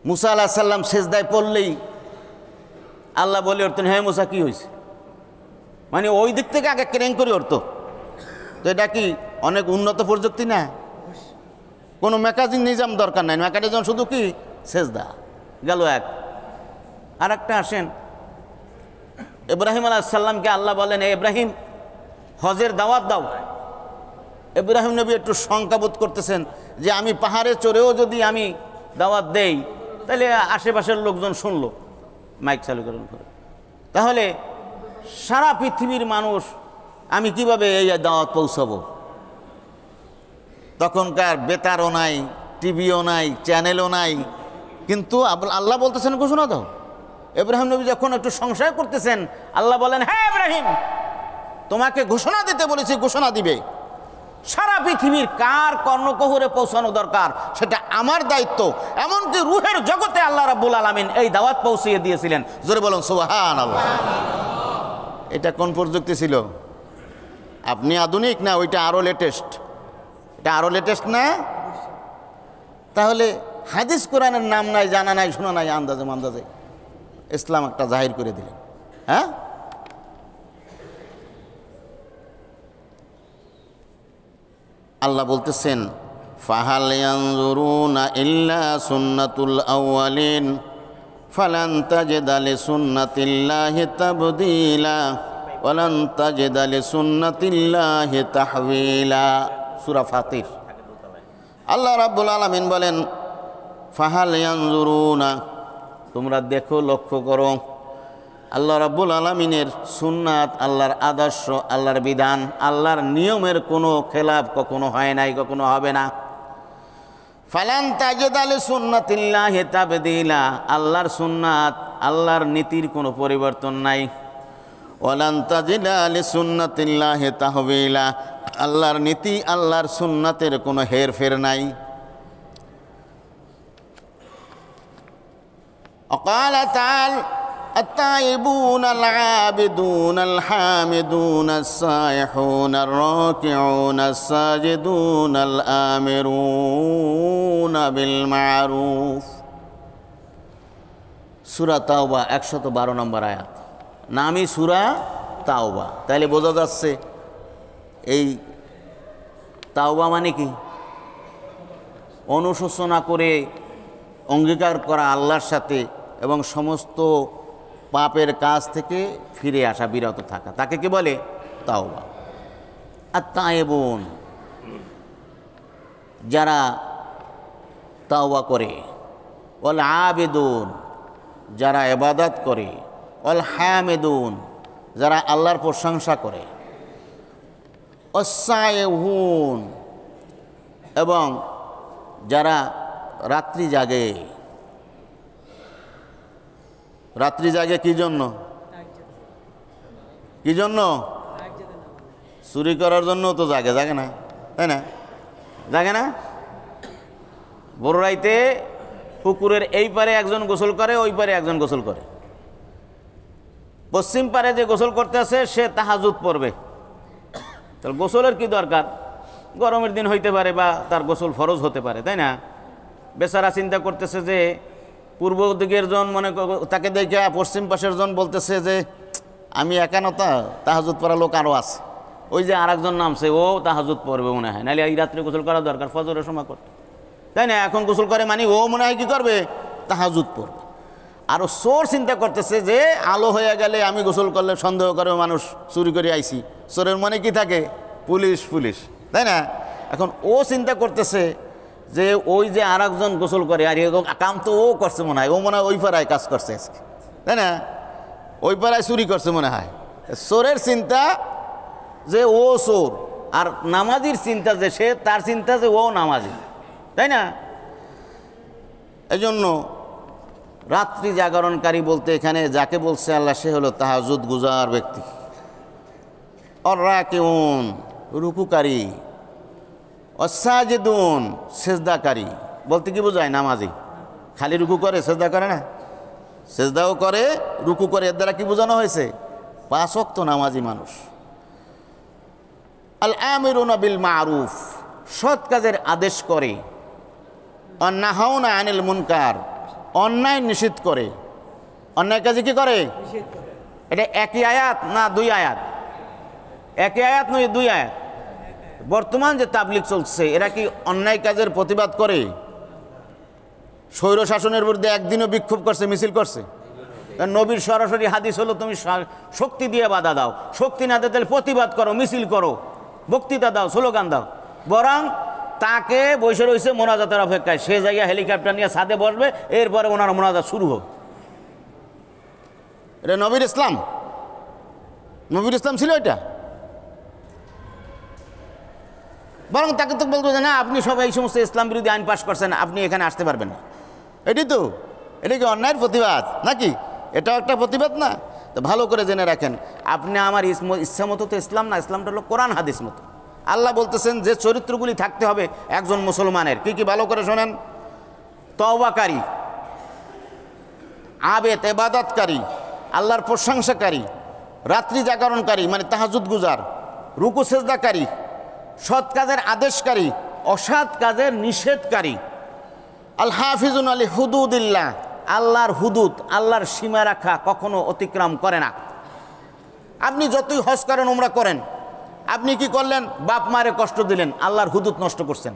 মুসা আলাইহিস সালাম সেজদায় পড়লেই আল্লাহ বলে উঠতেন, হ্যাঁ মুসা কি হয়েছে, মানে ওই দিক থেকে আগে ক্রেং করে উঠতো। তো এটা কি অনেক উন্নত প্রযুক্তি না? কোনো মেকানিজম নিজাম দরকার নাই, মেকানিজম শুধু কি সেজদা গেল এক। আর একটা আসেন, ইব্রাহিম আলাইহিস সালামকে আল্লাহ বলেন, ইব্রাহিম হজের দাওয়াত দাও। ইব্রাহিম নবী একটু শঙ্কাবোধ করতেছেন যে আমি পাহাড়ে চড়েও যদি আমি দাওয়াত দেই তাহলে আশেপাশের লোকজন শুনলো, মাইক চালু করেন, তাহলে সারা পৃথিবীর মানুষ আমি কিভাবে এই দাওয়াত পৌঁছাবো? তখনকার বেতারও নাই, টিভিও নাই, চ্যানেলও নাই, কিন্তু আল্লাহ বলতেছেন ঘোষণা দাও। ইব্রাহিম নবী যখন একটু সংশয় করতেছেন, আল্লাহ বলেন, হ্যাঁ ইব্রাহিম তোমাকে ঘোষণা দিতে বলেছি, ঘোষণা দিবে। সারা পৃথিবীর কার কর্ণকোহরে পৌঁছানো দরকার সেটা আমার দায়িত্ব। এমনকি রুহের জগতে আল্লাহ রাব্বুল আলামিন এই দাওয়াত পৌঁছিয়ে দিয়েছিলেন। জোরে বলুন সুবহানাল্লাহ। এটা কোন প্রযুক্তি ছিল? আপনি আধুনিক না ওইটা আরও লেটেস্ট? এটা আরও লেটেস্ট না? তাহলে হাদিস কোরআনের নাম নাই, জানা নাই, শোনা নাই, আন্দাজে মান্দাজে ইসলাম একটা জাহির করে দিলেন। হ্যাঁ, আল্লাহ বলতেছেন, ফাহাল ইয়ানজুরুনা ইল্লা সুন্নাতুল আউয়ালিন ফালান তাজিদা লিসুন্নাতিল্লাহি তাবদীলা ওয়ালান তাজিদা লিসুন্নাতিল্লাহি তাহওয়িলা। সূরা ফাতির। আল্লাহ রাব্বুল আলামিন বলেন, ফাহাল ইয়ানজুরুনা, তোমরা দেখো, লক্ষ্য করো, আল্লাহ রাব্বুল আলামিনের সুন্নাত, আল্লাহর আদর্শ, আল্লাহর বিধান, আল্লাহর নিয়মের কোনো খেলাফ কখনো হয় নাই, কখনো হবে না। ফালান তাজিদা লিসুন্নাতিল্লাহি তাবদীলা, আল্লাহর সুন্নাত, আল্লাহর নীতির কোনো পরিবর্তন নাই। ওয়ালান তাজিদা লিসুন্নাতিল্লাহি তাহওয়িলা, আল্লাহর নীতি, আল্লাহর সুন্নাতের কোনো হেরফের নাই। وقال تعالى التائبون العابدون الحامدون السائحون الراكعون الساجدون الآمرون بالمعروف সূরা তাওবা 112 নম্বর আয়াত। নামই সূরা তাওবা। তাহলে বোঝা যাচ্ছে এই তাওবা মানে কি? অনুশোচনা করে অঙ্গীকার করা আল্লাহর সাথে এবং সমস্ত পাপের কাজ থেকে ফিরে আসা, বিরত থাকা, তাকে কি বলে? তাওবা। আর তায়েবুন, যারা তাওবা করে, ওয়াল আবেদুন, যারা ইবাদত করে, ওয়াল হামিদুন, যারা আল্লাহর প্রশংসা করে, ওয়াস-সাইহুন, এবং যারা রাত্রি জাগে। রাত্রি জাগে কি জন্য? কি জন্য? চুরি করার জন্য তো জাগে, জাগে না? তাই না? জাগে না? বড় রাইতে পুকুরের এই পারে একজন গোসল করে, ওই পারে একজন গোসল করে। পশ্চিম পারে যে গোসল করতে আছে সে তাহাজ্জুদ পড়বে। তাহলে গোসলের কি দরকার? গরমের দিন হইতে পারে বা তার গোসল ফরজ হতে পারে, তাই না? বেচারা চিন্তা করতেছে যে পূর্ব দিকের জন মনে তাকে দেখে পশ্চিম পাশের জন বলতেছে যে আমি একানতা, তাহাজ্জুদ পড়া লোক আরও আছে, ওই যে আর একজন নামছে, ও তাহাজ্জুদ পড়বে মনে হয়, নাহলে এই রাত্রে গোসল করা দরকার, ফজরের সময় করতে, তাই না? এখন গোসল করে মানে ও মনে হয় কী করবে? তাহাজ্জুদ পড়বে। আরও চোর চিন্তা করতেছে যে আলো হয়ে গেলে আমি গোসল করলে সন্দেহ করে মানুষ চুরি করে আইছি, চোরের মনে কি থাকে? পুলিশ পুলিশ, তাই না? এখন ও চিন্তা করতেছে যে ওই যে আর একজন গোসল করে, আর কাম তো ও করছে মনে হয়, ও মনে হয় ওই পাড়ায় কাজ করছে আজকে, তাই না? ওই পাড়ায় চুরি করছে মনে হয়। চোরের চিন্তা যে ও চোর, আর নামাজির চিন্তা যে সে, তার চিন্তা যে ও নামাজি, তাই না? এই জন্য রাত্রি জাগরণকারী বলতে এখানে যাকে বলছে আল্লাহ, সে হলো তাহাজ্জুদ গুজার ব্যক্তি। আর রাকিউন, রুকুকারী, অসাজিদুন, সেজদাকারী বলতে কি বোঝায়? নামাজি। খালি রুকু করে, সেজদা করে না? সেজদাও করে, রুকু করে, এর দ্বারা কি বোঝানো হয়েছে? 5 ওয়াক্ত নামাজি মানুষ। আল আমিরুনা বিল মারুফ, সৎ কাজের আদেশ করে। আর নাহাউনা আনিল মুনকার, অন্যায় নিষিদ্ধ করে। অন্যায় কাজে কি করে? এটা একই আয়াত না 2 আয়াত? একই আয়াত নয়, 2 আয়াত। বর্তমান যে তাবলিগ চলছে এরা কি অন্যায় কাজের প্রতিবাদ করে? স্বৈর শাসনের বিরুদ্ধে একদিনও বিক্ষোভ করছে, মিছিল করছে? নবীর সরাসরি হাদিস হলো তুমি শক্তি দিয়ে বাধা দাও, শক্তি না দিতে প্রতিবাদ করো, মিছিল করো, বক্তৃতা দাও, স্লোগান দাও। বরং তাকে বসে রয়েছে মোনাজাতের অপেক্ষায়, সে জায়গায় হেলিকপ্টার নিয়ে ছাদে বসবে, এরপরে ওনার মোনাজাত শুরু হোক। এটা নবীর ইসলাম? নবীর ইসলাম ছিল এটা? বরং তাকে তো বলতো যে না, আপনি সবাই এই সমস্ত ইসলাম বিরোধী আইন পাশ করছেন, আপনি এখানে আসতে পারবেন না। এটি তো, এটা কি অন্যায়ের প্রতিবাদ নাকি? এটাও একটা প্রতিবাদ না? তো ভালো করে জেনে রাখেন, আপনি আমার ইচ্ছা মতো তো ইসলাম না, ইসলামটা হলো কোরআন হাদিস মতো। আল্লাহ বলতেছেন যে চরিত্রগুলি থাকতে হবে একজন মুসলমানের, কি কি? ভালো করে শোনেন। তওবাকারী, আবেদ, ইবাদতকারী, আল্লাহর প্রশংসাকারী, রাত্রি জাগরণকারী মানে তাহাজ্জুদ গুজার, রুকু সেজদাকারী, সৎ কাজের আদেশকারী, অসৎ কাজের নিষেধকারী। আল হাফিজুন আলী হুদুদিল্লাহ, আল্লাহর হুদুদ, আল্লাহর সীমারেখা কখনো অতিক্রম করে না। আপনি যতই হজ করেন, উমরা করেন, আপনি কি করলেন? বাপ মারে কষ্ট দিলেন, আল্লাহর হুদুদ নষ্ট করছেন।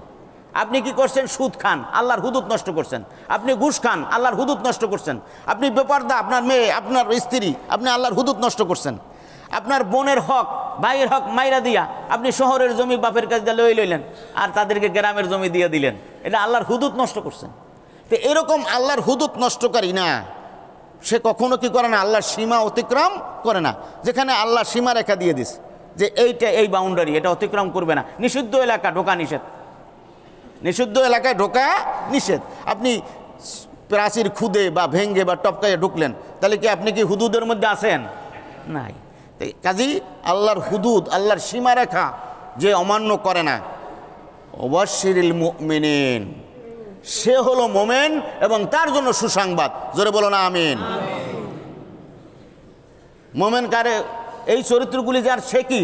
আপনি কি করছেন? সুদ খান, আল্লাহর হুদুদ নষ্ট করছেন। আপনি ঘুষ খান, আল্লাহর হুদুদ নষ্ট করছেন। আপনি বেপরদা, আপনার মেয়ে, আপনার স্ত্রী, আপনি আল্লাহর হুদুদ নষ্ট করছেন। আপনার বোনের হক, ভাইয়ের হক মাইরা দিয়া আপনি শহরের জমি বাপের কাছে দিয়ে লইলেন, আর তাদেরকে গ্রামের জমি দিয়ে দিলেন, এটা আল্লাহর হুদুদ নষ্ট করছেন। তো এরকম আল্লাহর হুদুদ নষ্টকারী না, সে কখনো কি করে না? আল্লাহর সীমা অতিক্রম করে না। যেখানে আল্লাহ সীমা রেখা দিয়ে দিস যে এইটা, এই বাউন্ডারি, এটা অতিক্রম করবে না, নিষিদ্ধ এলাকা ঢোকা নিষেধ, নিষিদ্ধ এলাকায় ঢোকা নিষেধ। আপনি প্রাচীর খুদে বা ভেঙ্গে বা টপকাইয়ে ঢুকলেন, তাহলে কি আপনি কি হুদুদের মধ্যে আছেন? নাই। কাজী আল্লাহর হুদুদ, আল্লাহর সীমারেখা যে অমান্য করে না, ওয়াবাশশিরিল মুমিনিন, সে হলো মোমেন এবং তার জন্য সুসংবাদ। জোরে বলো না আমিন। মোমেন কারে? এই চরিত্রগুলি যার, সে কি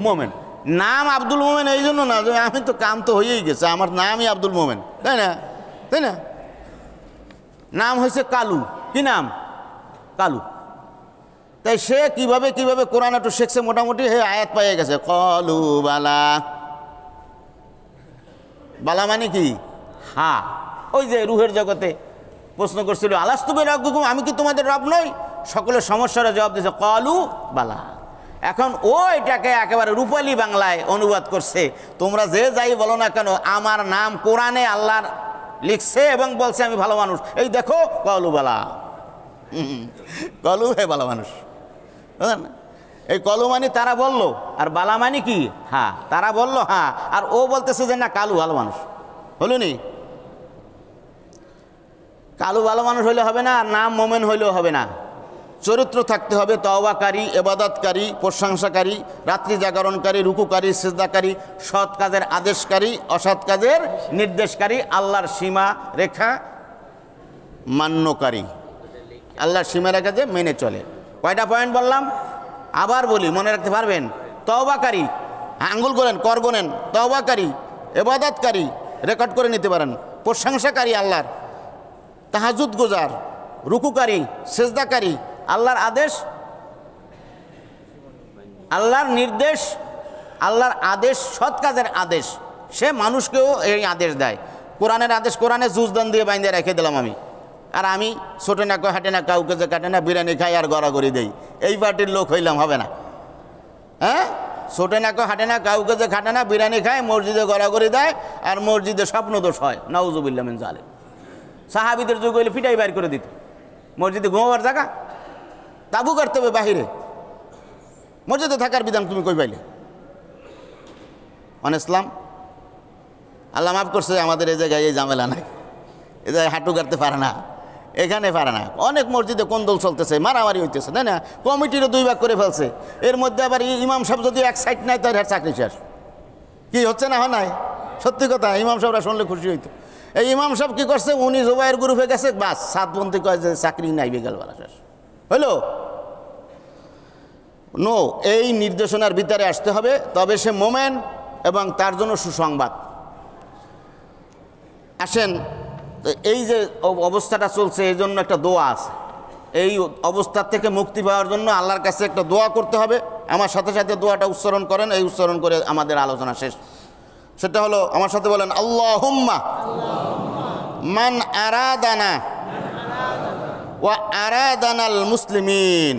মোমেন। নাম আব্দুল মোমেন এই জন্য না যে আমি তো কাম তো হয়েই গেছে, আমার নামই আব্দুল মোমেন, তাই না? তাই না? নাম হয়েছে কালু। কি নাম? কালু। তাই সে কিভাবে কিভাবে কোরআন একটু শিখছে, মোটামুটি হে আয়াত পাইয়ে গেছে। কলু বালা, বালা মানে কি? হা। ওই যে রুহের জগতে প্রশ্ন করছিল, আলাস্তু বিরাব্বিকুম, আমি কি তোমাদের রব নই? সকলের সমস্যার জবাব দিয়েছে কলু বালা। এখন ও এটাকে একেবারে রূপালী বাংলায় অনুবাদ করছে। তোমরা যে যাই বলো না কেন, আমার নাম কোরআনে আল্লাহ লিখছে এবং বলছে আমি ভালো মানুষ। এই দেখো কলু বালা, কলু হে ভালো মানুষ। বুঝলেন? এই কলু মানে তারা বললো, আর বালা মানে কি? হ্যাঁ। তারা বললো হ্যাঁ, আর ও বলতেছে যে না কালু ভালো মানুষ। হলো নি? কালু ভালো মানুষ হইলে হবে না, আর নাম মোমেন হইলেও হবে না। চরিত্র থাকতে হবে তওবাকারী, ইবাদতকারী, প্রশংসাকারী, রাত্রি জাগরণকারী, রুকুকারী, সিজদাকারী, সৎ কাজের আদেশকারী, অসৎ কাজের নির্দেশকারী, আল্লাহর সীমা রেখা মান্যকারী, আল্লাহর সীমা রেখা যে মেনে চলে। কয়টা পয়েন্ট বললাম? আবার বলি, মনে রাখতে পারবেন। তওবাকারী, আঙ্গুল করেন, কর গোনেন। তওবাকারী, ইবাদতকারী, রেকর্ড করে নিতে পারেন। প্রশংসাকারী আল্লাহর, তাহাজ্জুদ গুজার, রুকুকারী, সিজদাকারী, আল্লাহর আদেশ, আল্লাহর নির্দেশ, আল্লাহর আদেশ, সৎ কাজের আদেশ। সে মানুষকেও এই আদেশ দেয়। কোরআনের আদেশ, কোরআনে জুজদান দিয়ে বাইন্দে রেখে দিলাম আমি, আর আমি ছোটে না হাঁটে না, কাউকে যে কাটে না, বিরিয়ানি খাই আর গড়াগড়ি দেই, এই পার্টির লোক হইলাম হবে না। হ্যাঁ, ছোটে না হাঁটে না, কাউকে যে খাটে না, বিরিয়ানি খায়, মসজিদে গড়াগড়ি দেয়, আর মসজিদে স্বপ্নদোষ হয়। নাউজুবিল্লাহ মিন জালিক। সাহাবীদের যুগ হইলে ফিটাই বাইর করে দিত। মসজিদে ঘুমাবার জায়গা, তাবু কাটতে হবে বাহিরে, মসজিদে থাকার বিধান তুমি কই পাইলে? মানে ইসলাম আল্লাহ মাফ করছে, আমাদের এই জায়গায় এই ঝামেলা নাই। এই জায়গায় হাঁটু কাটতে পারে না, এখানে পারে না। অনেক মসজিদে কোন্দল চলতেছে, মারামারি হইতেছে, তাই না? কমিটিরও 2 ভাগ করে ফেলছে। এর মধ্যে আবার ইমাম সাহেব যদি এক সাইড নাই, তার চাকরি শেষ। কি হচ্ছে না? হয় নাই? সত্যি কথা, ইমাম সাহেবরা শুনলে খুশি হইতো। এই ইমাম সাহেব কি করছে, উনি জোবাইয়ের গ্রুপে গেছে, বাস সাতবন্দি কয় যে চাকরি নাই, বিকালবেলা শেষ হইলো। নো, এই নির্দেশনার ভিতরে আসতে হবে, তবে সে মোমেন এবং তার জন্য সুসংবাদ। আসেন, এই যে অবস্থাটা চলছে, এই জন্য একটা দোয়া আছে। এই অবস্থার থেকে মুক্তি পাওয়ার জন্য আল্লাহর কাছে একটা দোয়া করতে হবে। আমার সাথে সাথে দোয়াটা উচ্চারণ করেন, এই উচ্চারণ করে আমাদের আলোচনা শেষ। সেটা হলো, আমার সাথে বলেন, আল্লাহুম্মা মান আরাদানা ওয়া আরাদানাল মুসলিমিন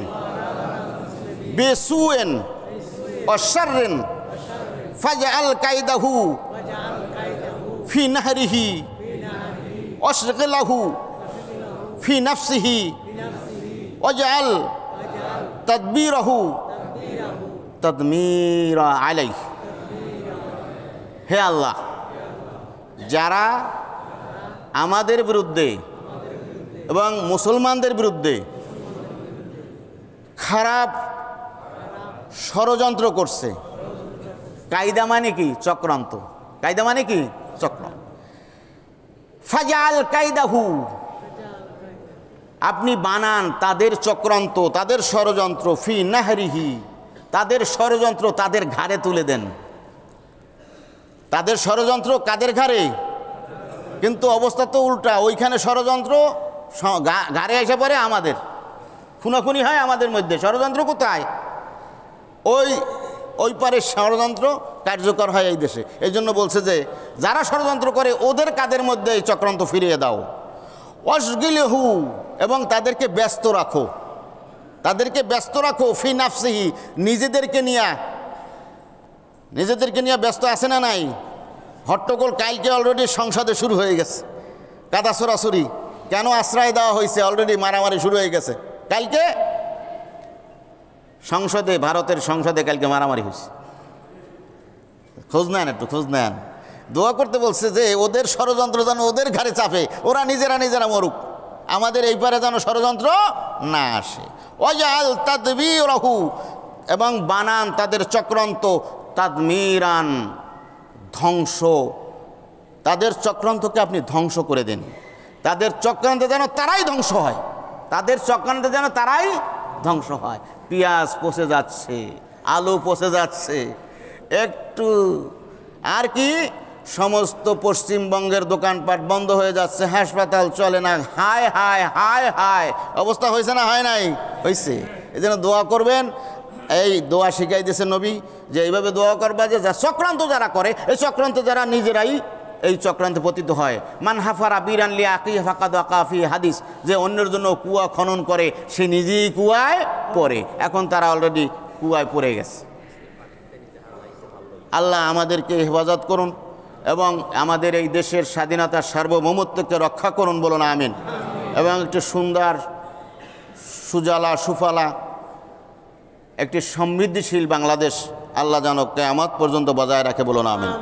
বিসুইন ওয়া শাররিন ফাজআল কাইদাহু ফি নাহরিহি ওয়াশগিলহু ফি নাফসিহি ওয়াজআল তাদবীরাহু তাদমীরা আলাইহি। হে আল্লাহ, যারা আমাদের বিরুদ্ধে এবং মুসলমানদের বিরুদ্ধে খারাপ ষড়যন্ত্র করছে, কায়দা মানে কি? চক্রান্ত। কায়দা মানে কি? চক্রান্ত। ফাজাল কায়দাহু, আপনি বানান তাদের চক্রান্ত, তাদের ষড়যন্ত্র, ফি নাহরিহি, তাদের ষড়যন্ত্র তাদের ঘাড়ে তুলে দেন। তাদের ষড়যন্ত্র কাদের ঘাড়ে? কিন্তু অবস্থা তো উল্টা, ওইখানে ষড়যন্ত্র ঘাড়ে এসে পড়ে আমাদের, খুনাখুনি হয় আমাদের মধ্যে। ষড়যন্ত্র কোথায়? ওই পারে ষড়যন্ত্র কার্যকর হয় এই দেশে। এই জন্য বলছে যে যারা ষড়যন্ত্র করে ওদের কাদের মধ্যে এই চক্রান্ত ফিরিয়ে দাও। ওয়াশগিলহু, এবং তাদেরকে ব্যস্ত রাখো, তাদেরকে ব্যস্ত রাখো, ফি নাফসিহি, নিজেদেরকে নিয়ে ব্যস্ত আছে না নাই? হট্টগোল কালকে অলরেডি সংসদে শুরু হয়ে গেছে, কাদা ছড়াছড়ি, কেন আশ্রয় দেওয়া হয়েছে, অলরেডি মারামারি শুরু হয়ে গেছে। কালকে সংসদে, ভারতের সংসদে কালকে মারামারি হয়েছে। খোঁজ নেন, একটু খোঁজ নেন। দোয়া করতে বলছে যে ওদের ষড়যন্ত্র যেন ওদের ঘাড়ে চাপে, ওরা নিজেরা মরুক, আমাদের এই পারে যেন ষড়যন্ত্র না আসে। ওয়াজআল তাদবীরাহু, এবং বানান তাদের চক্রান্ত, তাদমীরান, ধ্বংস, তাদের চক্রান্তকে আপনি ধ্বংস করে দেন। তাদের চক্রান্তে যেন তারাই ধ্বংস হয়, তাদের চক্রান্তে যেন তারাই ধ্বংস হয়। পেঁয়াজ পচে যাচ্ছে, আলু পচে যাচ্ছে, একটু আর কি সমস্ত পশ্চিমবঙ্গের দোকানপাট বন্ধ হয়ে যাচ্ছে, হাসপাতাল চলে না, হায় হায় হায় হায় অবস্থা হয়েছে না, হয় নাই? হয়েছে। এই জন্য দোয়া করবেন। এই দোয়া শিখাই দিয়েছে নবী যে এইভাবে দোয়া করবা যে যা চক্রান্ত যারা করে, এই চক্রান্ত যারা নিজেরাই এই চক্রান্তে পতিত হয়। মান হাফারা বিরান লি আকি ফাকাদ ওয়াকাফি, হাদিস, যে অন্যের জন্য কুয়া খনন করে সে নিজেই কুয়ায় পড়ে। এখন তারা অলরেডি কুয়ায় পড়ে গেছে। আল্লাহ আমাদেরকে হেফাজত করুন এবং আমাদের এই দেশের স্বাধীনতার সার্বভৌমত্বকে রক্ষা করুন, বলুন আমিন। এবং একটি সুন্দর সুজলা সুফলা একটি সমৃদ্ধিশীল বাংলাদেশ আল্লাহ যেন কিয়ামত পর্যন্ত বজায় রাখে, বলুন আমিন।